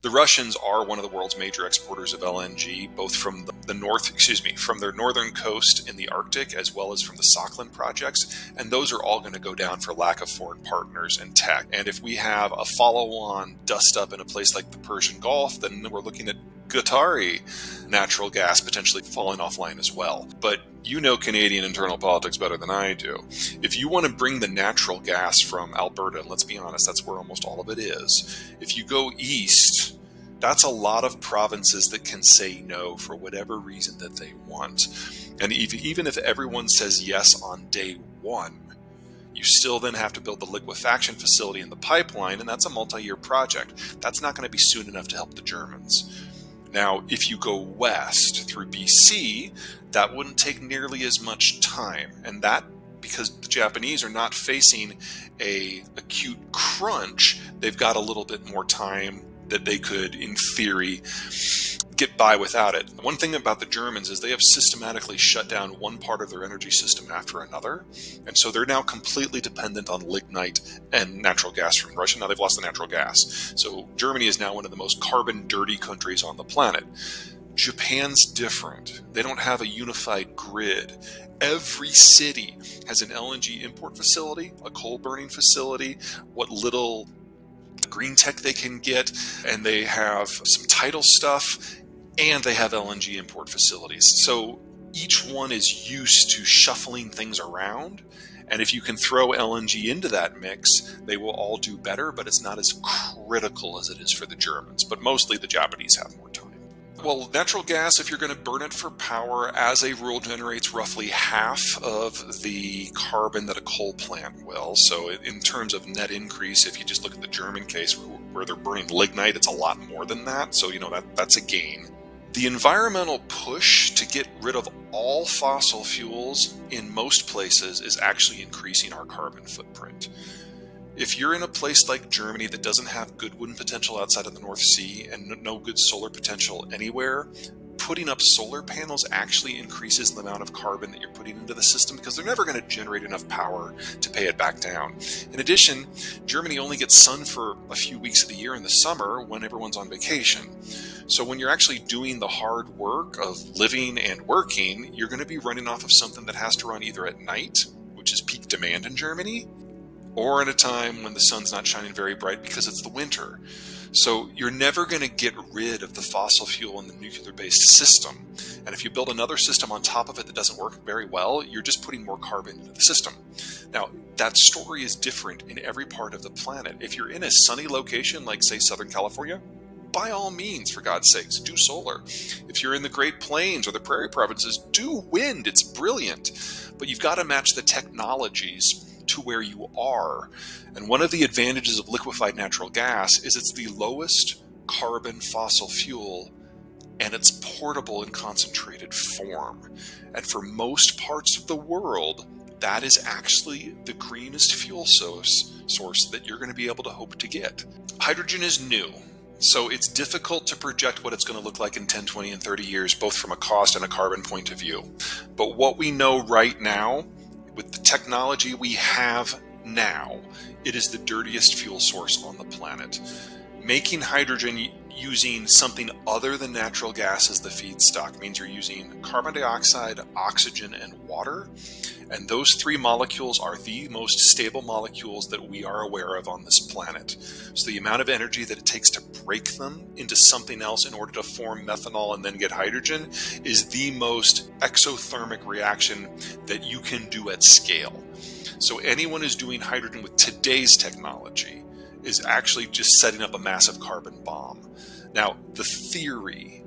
The Russians are one of the world's major exporters of LNG, both from from their northern coast in the Arctic, as well as from the Sakhalin projects. And those are all going to go down for lack of foreign partners and tech. And if we have a follow-on dust up in a place like the Persian Gulf, then we're looking at Qatari natural gas potentially falling offline as well. But you know Canadian internal politics better than I do. If you want to bring the natural gas from Alberta, and let's be honest, that's where almost all of it is, if you go east, that's a lot of provinces that can say no for whatever reason that they want. And even if everyone says yes on day one, you still then have to build the liquefaction facility and the pipeline, and that's a multi-year project. That's not going to be soon enough to help the Germans. Now, if you go west through BC, that wouldn't take nearly as much time. And that because the Japanese are not facing a acute crunch, they've got a little bit more time that they could, in theory, get by without it. One thing about the Germans is they have systematically shut down one part of their energy system after another. And so they're now completely dependent on lignite and natural gas from Russia. Now they've lost the natural gas. So Germany is now one of the most carbon dirty countries on the planet. Japan's different. They don't have a unified grid. Every city has an LNG import facility, a coal burning facility, what little green tech they can get, and they have some tidal stuff, and they have LNG import facilities. So each one is used to shuffling things around, and if you can throw LNG into that mix, they will all do better, but it's not as critical as it is for the Germans. But mostly the Japanese have more time. Well, natural gas, if you're going to burn it for power, as a rule, generates roughly half of the carbon that a coal plant will. So in terms of net increase, if you just look at the German case where they're burning lignite, it's a lot more than that. So, that's a gain. The environmental push to get rid of all fossil fuels in most places is actually increasing our carbon footprint. If you're in a place like Germany that doesn't have good wind potential outside of the North Sea and no good solar potential anywhere, putting up solar panels actually increases the amount of carbon that you're putting into the system because they're never going to generate enough power to pay it back down. In addition, Germany only gets sun for a few weeks of the year in the summer when everyone's on vacation. So when you're actually doing the hard work of living and working, you're going to be running off of something that has to run either at night, which is peak demand in Germany, or at a time when the sun's not shining very bright because it's the winter. So you're never going to get rid of the fossil fuel in the nuclear-based system. And if you build another system on top of it that doesn't work very well, you're just putting more carbon into the system. Now, that story is different in every part of the planet. If you're in a sunny location like, say, Southern California, by all means, for God's sakes, do solar. If you're in the Great Plains or the Prairie Provinces, do wind. It's brilliant. But you've got to match the technologies to where you are. And one of the advantages of liquefied natural gas is it's the lowest carbon fossil fuel, and it's portable in concentrated form. And for most parts of the world, that is actually the greenest fuel source that you're going to be able to hope to get. Hydrogen is new. So it's difficult to project what it's going to look like in 10, 20, and 30 years, both from a cost and a carbon point of view. But what we know right now, with the technology we have now, it is the dirtiest fuel source on the planet. Making hydrogen using something other than natural gas as the feedstock means you're using carbon dioxide, oxygen, and water. And those three molecules are the most stable molecules that we are aware of on this planet. So the amount of energy that it takes to break them into something else in order to form methanol and then get hydrogen is the most exothermic reaction that you can do at scale. So anyone who's doing hydrogen with today's technology is actually just setting up a massive carbon bomb. Now, the theory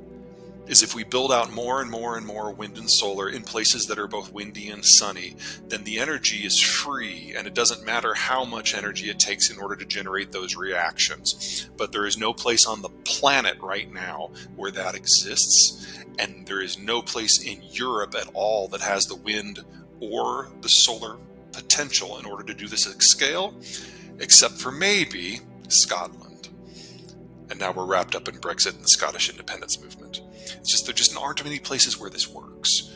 is if we build out more and more and more wind and solar in places that are both windy and sunny, then the energy is free, and it doesn't matter how much energy it takes in order to generate those reactions. But there is no place on the planet right now where that exists, and there is no place in Europe at all that has the wind or the solar potential in order to do this at scale, except for maybe Scotland. And now we're wrapped up in Brexit and the Scottish independence movement. It's just there just aren't many places where this works.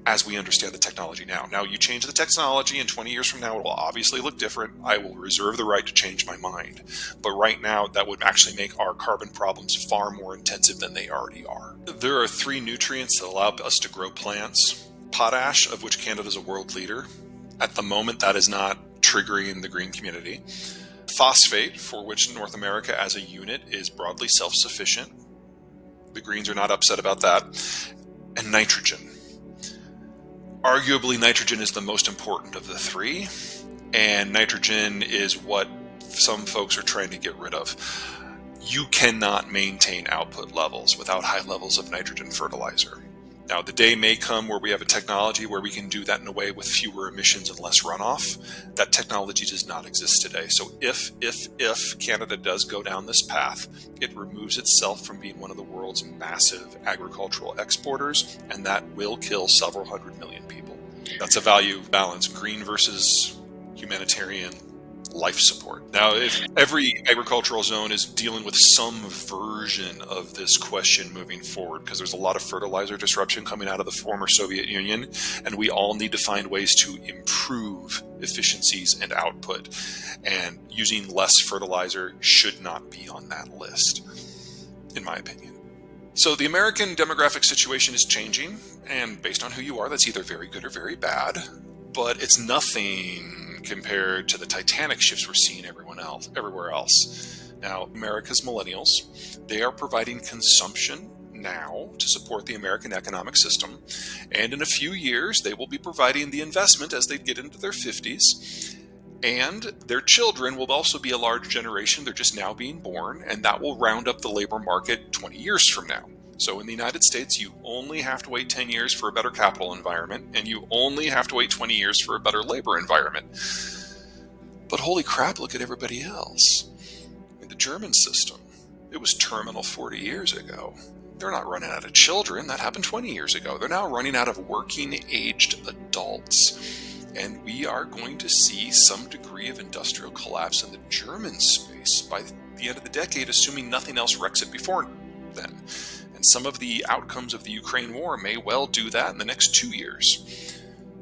as we understand the technology now. Now, you change the technology, and 20 years from now, it will obviously look different. I will reserve the right to change my mind. But right now, that would actually make our carbon problems far more intensive than they already are. There are 3 nutrients that allow us to grow plants. Potash, of which Canada is a world leader. At the moment, that is not triggering the green community. Phosphate, for which North America as a unit is broadly self-sufficient. The Greens are not upset about that. And nitrogen. Arguably, nitrogen is the most important of the 3, and nitrogen is what some folks are trying to get rid of. You cannot maintain output levels without high levels of nitrogen fertilizer. Now, the day may come where we have a technology where we can do that in a way with fewer emissions and less runoff. That technology does not exist today. So if Canada does go down this path, it removes itself from being one of the world's massive agricultural exporters, and that will kill several hundred million people. That's a value balance, green versus humanitarian life support. Now, if every agricultural zone is dealing with some version of this question moving forward, because there's a lot of fertilizer disruption coming out of the former Soviet Union, and we all need to find ways to improve efficiencies and output, and using less fertilizer should not be on that list, in my opinion. So the American demographic situation is changing, and based on who you are, that's either very good or very bad, but it's nothing compared to the titanic shifts we're seeing everywhere else. Now, America's millennials, they are providing consumption now to support the American economic system, and in a few years, they will be providing the investment as they get into their 50s, and their children will also be a large generation. They're just now being born, and that will round up the labor market 20 years from now. So in the United States, you only have to wait 10 years for a better capital environment, and you only have to wait 20 years for a better labor environment. But holy crap, look at everybody else. The German system, it was terminal 40 years ago. They're not running out of children. That happened 20 years ago. They're now running out of working-aged adults. And we are going to see some degree of industrial collapse in the German space by the end of the decade, assuming nothing else wrecks it before then. And some of the outcomes of the Ukraine war may well do that in the next 2 years.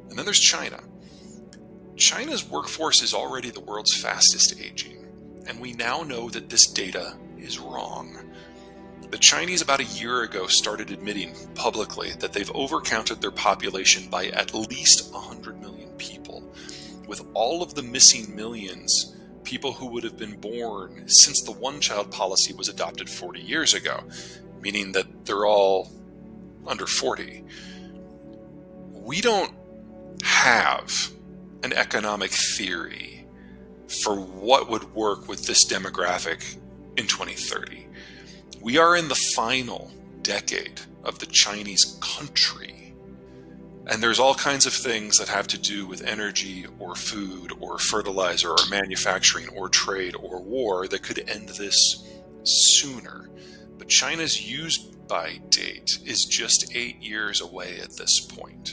And then there's China. China's workforce is already the world's fastest aging, and we now know that this data is wrong. The Chinese about a year ago started admitting publicly that they've overcounted their population by at least 100 million people, with all of the missing millions people who would have been born since the one-child policy was adopted 40 years ago, meaning that they're all under 40. We don't have an economic theory for what would work with this demographic in 2030. We are in the final decade of the Chinese country, and there's all kinds of things that have to do with energy or food or fertilizer or manufacturing or trade or war that could end this sooner. But China's use-by date is just 8 years away at this point.